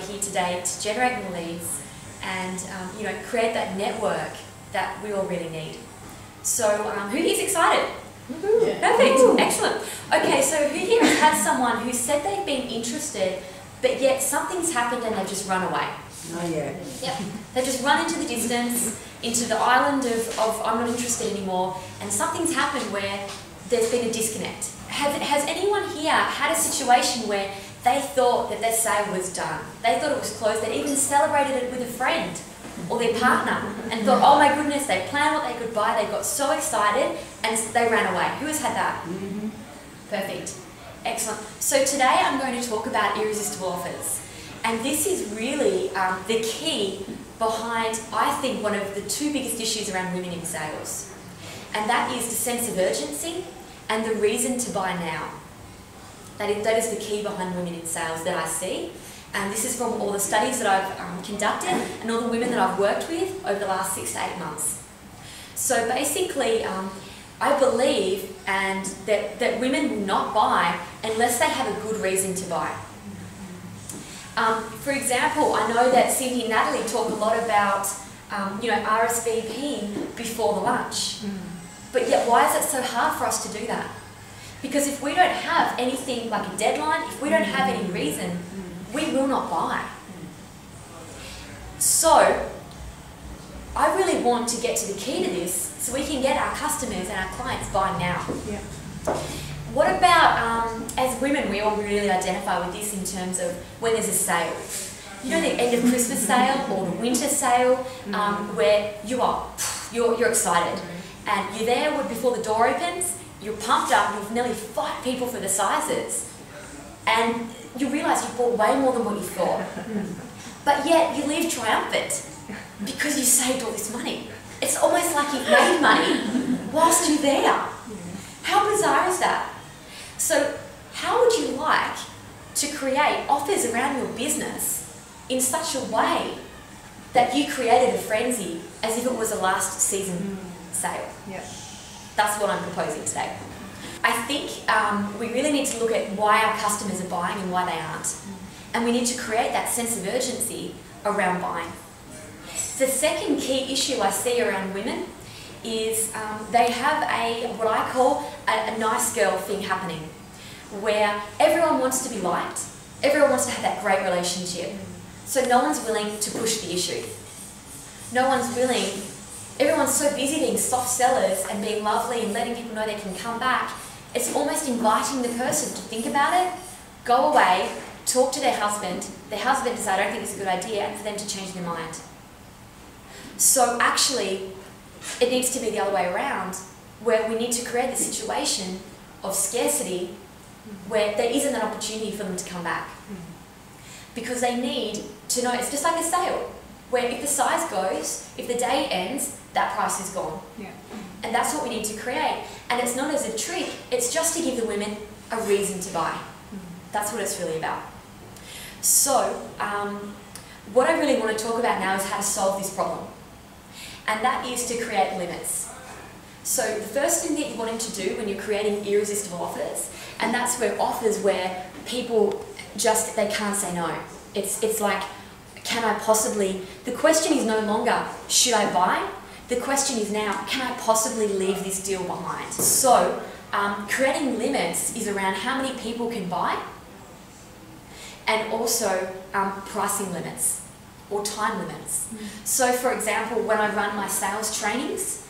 here today to generate more leads and create that network that we all really need. So who is excited? Yeah. Perfect, excellent. Okay, so who here has had someone who said they've been interested, but yet something's happened and they've just run away? Oh yeah. Yep. They've just run into the distance, into the island of I'm not interested anymore, and something's happened where there's been a disconnect. Has anyone here had a situation where they thought that their sale was done? They thought it was closed, they even celebrated it with a friend or their partner and thought, oh my goodness, they planned what they could buy, they got so excited and they ran away. Who has had that? Mm-hmm. Perfect. Excellent. So today I'm going to talk about irresistible offers. And this is really the key behind, I think, one of the two biggest issues around women in sales. And that is the sense of urgency and the reason to buy now. That is the key behind women in sales that I see. And this is from all the studies that I've conducted and all the women that I've worked with over the last 6 to 8 months. So basically, I believe that women will not buy unless they have a good reason to buy. For example, I know that Cindy and Natalie talk a lot about RSVPing before the lunch. But yet, why is it so hard for us to do that? Because if we don't have anything like a deadline, if we don't have any reason, we will not buy. So, I really want to get to the key to this so we can get our customers and our clients buying now. Yeah. What about, as women, we all really identify with this in terms of when there's a sale. You know, the end of Christmas sale or the winter sale, where you're excited. And you're there before the door opens, you're pumped up, you've nearly fight people for the sizes. And you realise you bought way more than what you thought. But yet you leave triumphant because you saved all this money. It's almost like you've made money whilst you're there. How bizarre is that? So how would you like to create offers around your business in such a way that you created a frenzy as if it was a last season sale? Yeah. That's what I'm proposing today. I think we really need to look at why our customers are buying and why they aren't. And we need to create that sense of urgency around buying. The second key issue I see around women is they have what I call a nice girl thing happening, where everyone wants to be liked, everyone wants to have that great relationship, so no one's willing to push the issue. No one's willing, everyone's so busy being soft sellers and being lovely and letting people know they can come back. It's almost inviting the person to think about it, go away, talk to their husband decides, I don't think it's a good idea, and for them to change their mind. So actually, it needs to be the other way around, where we need to create the situation of scarcity where there isn't an opportunity for them to come back. Because they need to know, it's just like a sale, where if the size goes, if the day ends, that price is gone. Yeah. And that's what we need to create. And it's not as a trick, it's just to give the women a reason to buy. That's what it's really about. So, what I really want to talk about now is how to solve this problem. And that is to create limits. So the first thing that you're wanting to do when you're creating irresistible offers, and that's where people just, they can't say no. It's like, can I possibly, the question is no longer, should I buy? The question is now, can I possibly leave this deal behind? So, creating limits is around how many people can buy, and also pricing limits or time limits. So, for example, when I run my sales trainings,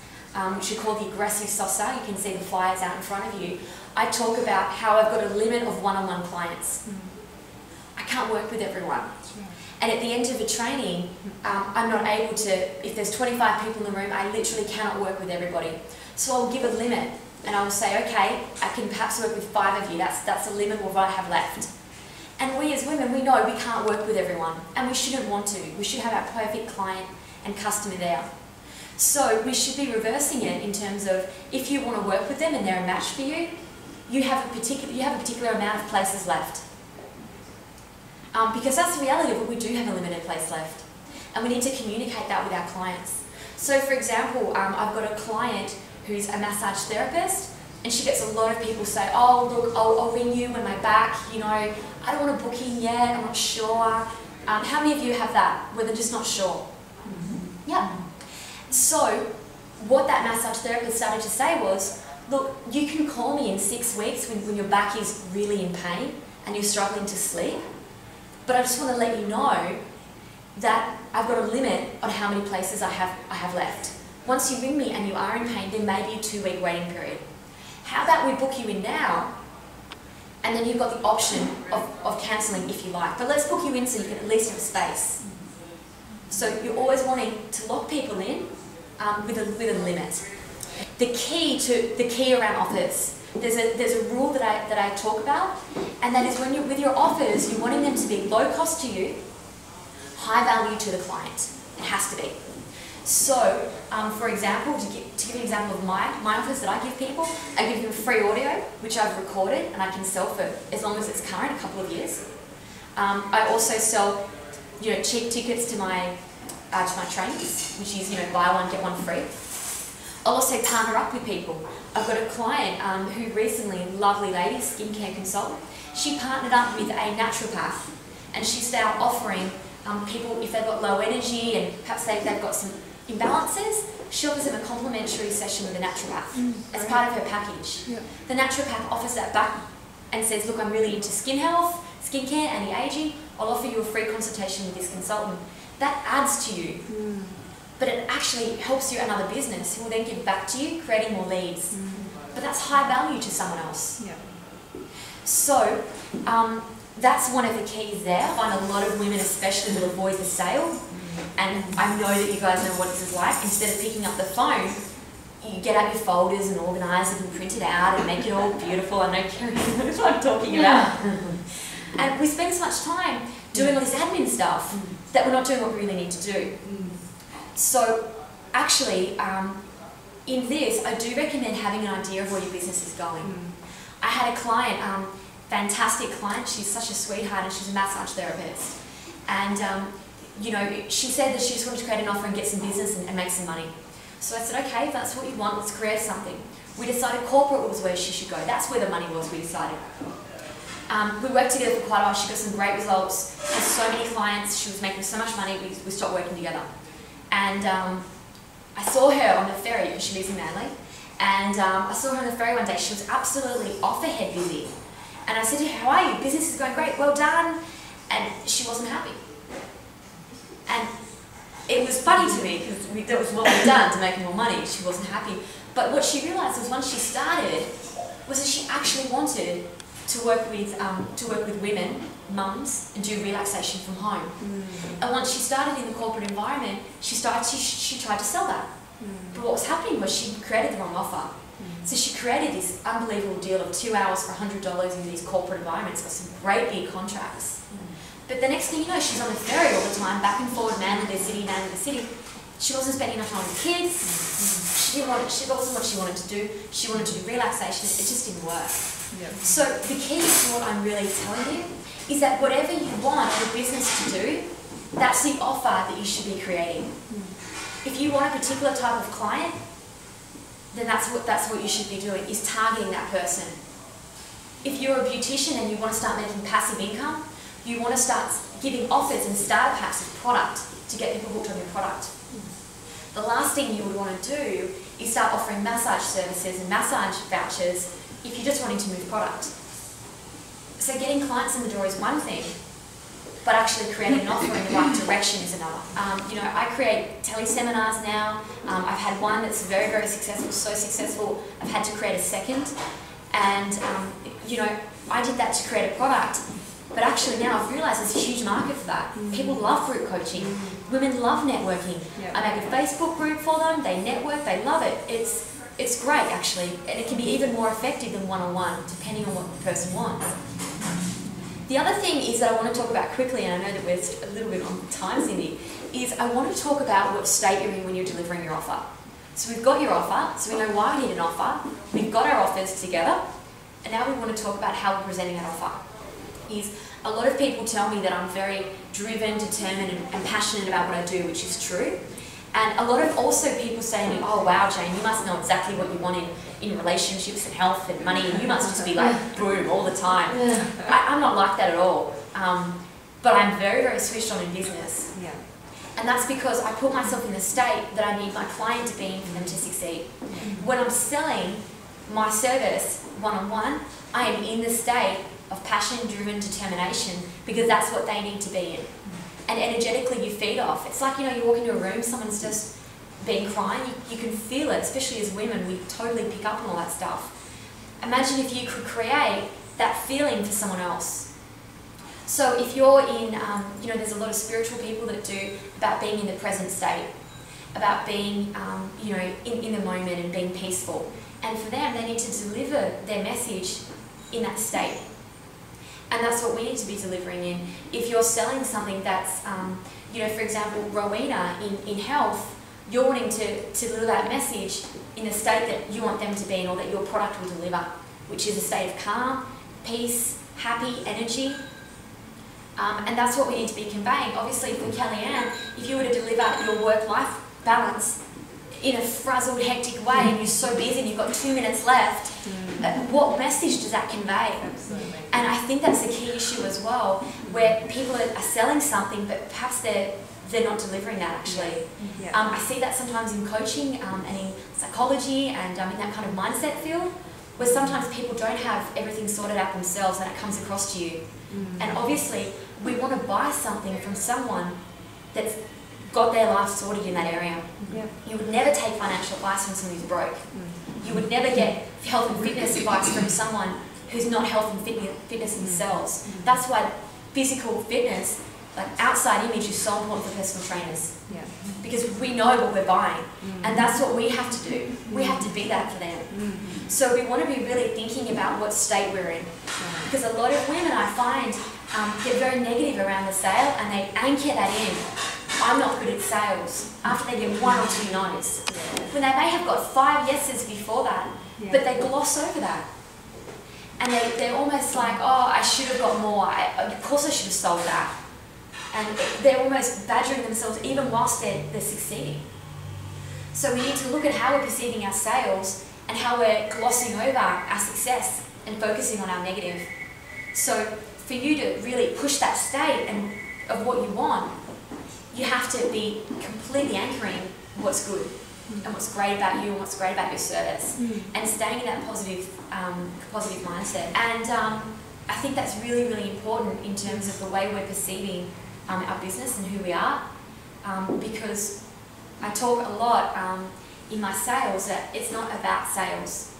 which are called the Aggressive Salsa, you can see the flyers out in front of you, I talk about how I've got a limit of one-on-one clients. I can't work with everyone. And at the end of a training, I'm not able to, if there's 25 people in the room, I literally cannot work with everybody. So I'll give a limit and I'll say, okay, I can perhaps work with 5 of you, that's the limit of what I have left. And we as women, we know we can't work with everyone, and we shouldn't want to. We should have our perfect client and customer there. So we should be reversing it in terms of, if you want to work with them and they're a match for you, you have a particular amount of places left. Because that's the reality of it, we do have a limited place left. And we need to communicate that with our clients. So for example, I've got a client who's a massage therapist, and she gets a lot of people say, oh look, I'll ring you when I'm back, you know, I don't want to book in yet, I'm not sure. How many of you have that, where they're just not sure? Mm-hmm. Yeah. So what that massage therapist started to say was, look, you can call me in 6 weeks when your back is really in pain and you're struggling to sleep, but I just want to let you know that I've got a limit on how many places I have left. Once you ring me and you are in pain, there may be a 2-week waiting period. How about we book you in now, and then you've got the option of cancelling if you like. But let's book you in so you can at least have space. So you're always wanting to lock people in with a limit. The key around offers, there's a rule that I talk about, and that is when you're with your offers, you're wanting them to be low cost to you, high value to the client. It has to be. So, for example, to give an example of my offers that I give people, I give them free audio, which I've recorded and I can sell for as long as it's current, a couple of years. I also sell, cheap tickets to my trainings, which is, buy one, get one free. I'll also partner up with people. I've got a client who recently, lovely lady, skincare consultant, she partnered up with a naturopath, and she's now offering people, if they've got low energy and perhaps they've got some imbalances, she offers them a complimentary session with a naturopath as part of her package. Yeah. The naturopath offers that back and says, look, I'm really into skin health, skincare, anti-aging, I'll offer you a free consultation with this consultant. That adds to you, but it actually helps you another business who will then give back to you, creating more leads. But that's high value to someone else. Yeah. So, that's one of the keys there. I find a lot of women especially will avoid the sale, and I know that you guys know what this is like. Instead of picking up the phone, you get out your folders and organise it and print it out and make it all beautiful. I know Kerry knows what I'm talking about. And we spend so much time doing all this admin stuff that we're not doing what we really need to do. So actually, in this, I do recommend having an idea of where your business is going. I had a client, fantastic client, she's such a sweetheart and she's a massage therapist. And she said that she just wanted to create an offer and get some business and make some money. So I said, okay, if that's what you want, let's create something. We decided corporate was where she should go. That's where the money was, we decided. We worked together for quite a while. She got some great results, had so many clients, she was making so much money, we stopped working together. And I saw her on the ferry, because she lives in Manly, and I saw her on the ferry one day. She was absolutely off her head busy. And I said to her, how are you? Business is going great, well done. And she wasn't happy. And it was funny to me, because that was what we'd done to make more money. She wasn't happy. But what she realised was once she started, was that she actually wanted to work with women, mums, and do relaxation from home. And once she started in the corporate environment, she tried to sell that. But what was happening was she created the wrong offer. So she created this unbelievable deal of 2 hours for $100 in these corporate environments, got some great big contracts. But the next thing you know, she's on the ferry all the time, back and forward, Manly to city, Manly to city. She wasn't spending enough time with the kids. She wasn't what she wanted to do. She wanted to do relaxation. It just didn't work. So the key to what I'm really telling you is that whatever you want your business to do, that's the offer that you should be creating. If you want a particular type of client, then that's what you should be doing, is targeting that person. If you're a beautician and you want to start making passive income, you want to start giving offers and starter packs of product to get people hooked on your product. The last thing you would want to do is start offering massage services and massage vouchers if you're just wanting to move product. So getting clients in the door is one thing, but actually creating an offer in the right direction is another. I create teleseminars now. I've had one that's very, very successful, so successful, I've had to create a second. And, I did that to create a product. But actually now I've realised there's a huge market for that. People love group coaching. Women love networking. I make a Facebook group for them, they network, they love it. It's great actually, and it can be even more effective than one-on-one, depending on what the person wants. The other thing is that I want to talk about quickly, and I know that we're a little bit on time, Cindy, is I want to talk about what state you're in when you're delivering your offer. So we've got your offer, so we know why we need an offer, we've got our offers together, and now we want to talk about how we're presenting that offer. A lot of people tell me that I'm very driven, determined, and passionate about what I do, which is true. And a lot of also people say to me, oh wow Jane, you must know exactly what you want in relationships and health and money, and you must just be like boom all the time. I'm not like that at all. but I'm very, very switched on in business. Yeah. And that's because I put myself in the state that I need my client to be in for them to succeed. When I'm selling my service one-on-one, I am in the state of passion-driven determination because that's what they need to be in. And energetically you feed off. It's like, you know, you walk into a room, someone's just been crying, you can feel it, especially as women, we totally pick up on all that stuff. Imagine if you could create that feeling for someone else. So if you're in, you know, there's a lot of spiritual people that do about being in the present state, about being, you know, in the moment and being peaceful. And for them, they need to deliver their message in that state. And that's what we need to be delivering in. If you're selling something that's, you know, for example, Rowena in health, you're wanting to deliver that message in the state that you want them to be in or that your product will deliver, which is a state of calm, peace, happy, energy. And that's what we need to be conveying. Obviously for Kellyanne, if you were to deliver your work-life balance in a frazzled, hectic way and you're so busy and you've got 2 minutes left, what message does that convey? Absolutely. And I think that's a key issue as well, where people are selling something but perhaps they're not delivering that actually. Yeah. I see that sometimes in coaching and in psychology and in that kind of mindset field, where sometimes people don't have everything sorted out themselves and it comes across to you. And obviously we want to buy something from someone that's got their life sorted in that area. Yeah. You would never take financial advice from someone who's broke. You would never get health and fitness advice from someone who's not health and fitness themselves. That's why physical fitness, like outside image, is so important for personal trainers. Yeah. Because we know what we're buying, and that's what we have to do. We have to be that for them. So we want to be really thinking about what state we're in. Because a lot of women, I find, get very negative around the sale and they anchor that in. I'm not good at sales, after they get 1 or 2 no's. When they may have got 5 yeses before that, but they gloss over that. And they're almost like, oh, I should have got more, of course I should have sold that. And they're almost badgering themselves even whilst they're succeeding. So we need to look at how we're perceiving our sales and how we're glossing over our success and focusing on our negative. So for you to really push that state and of what you want, you have to be completely anchoring what's good and what's great about you and what's great about your service, and staying in that positive mindset. And I think that's really, really important in terms of the way we're perceiving our business and who we are, because I talk a lot in my sales that it's not about sales.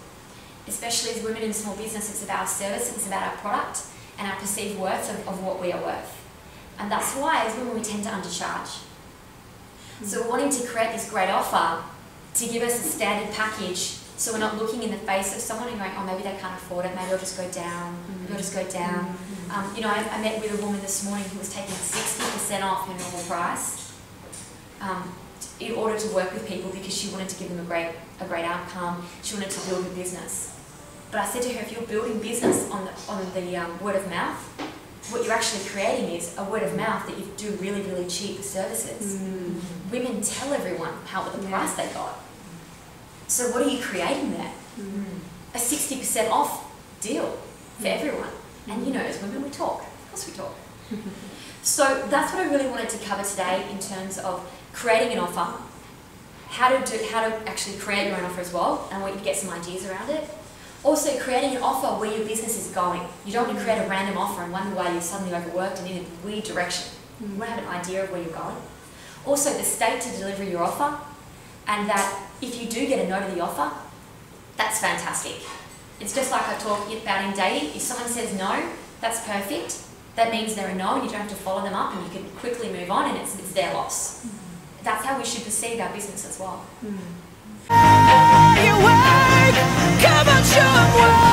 Especially as women in small business, it's about our service, it's about our product and our perceived worth of what we are worth. And that's why as women we tend to undercharge. So we're wanting to create this great offer to give us a standard package, so we're not looking in the face of someone and going, oh, maybe they can't afford it, maybe I'll just go down, maybe I'll just go down. You know, I met with a woman this morning who was taking 60% off her normal price in order to work with people because she wanted to give them a great outcome. She wanted to build a business. But I said to her, if you're building business on the word of mouth, what you're actually creating is a word of mouth that you do really, really cheap services. Women tell everyone the price they got. So what are you creating there? A 60% off deal for everyone. And you know, as women we talk. Of course we talk. So that's what I really wanted to cover today in terms of creating an offer, how to actually create your own offer as well, and I want you to get some ideas around it. Also, creating an offer where your business is going. You don't want to create a random offer and wonder why you're suddenly overworked and in a weird direction. You want to have an idea of where you're going. Also, the state to deliver your offer, and that if you do get a no to the offer, that's fantastic. It's just like I talk about in dating. If someone says no, that's perfect. That means they're a no and you don't have to follow them up and you can quickly move on and it's their loss. That's how we should perceive our business as well. You work, come on, show 'em what.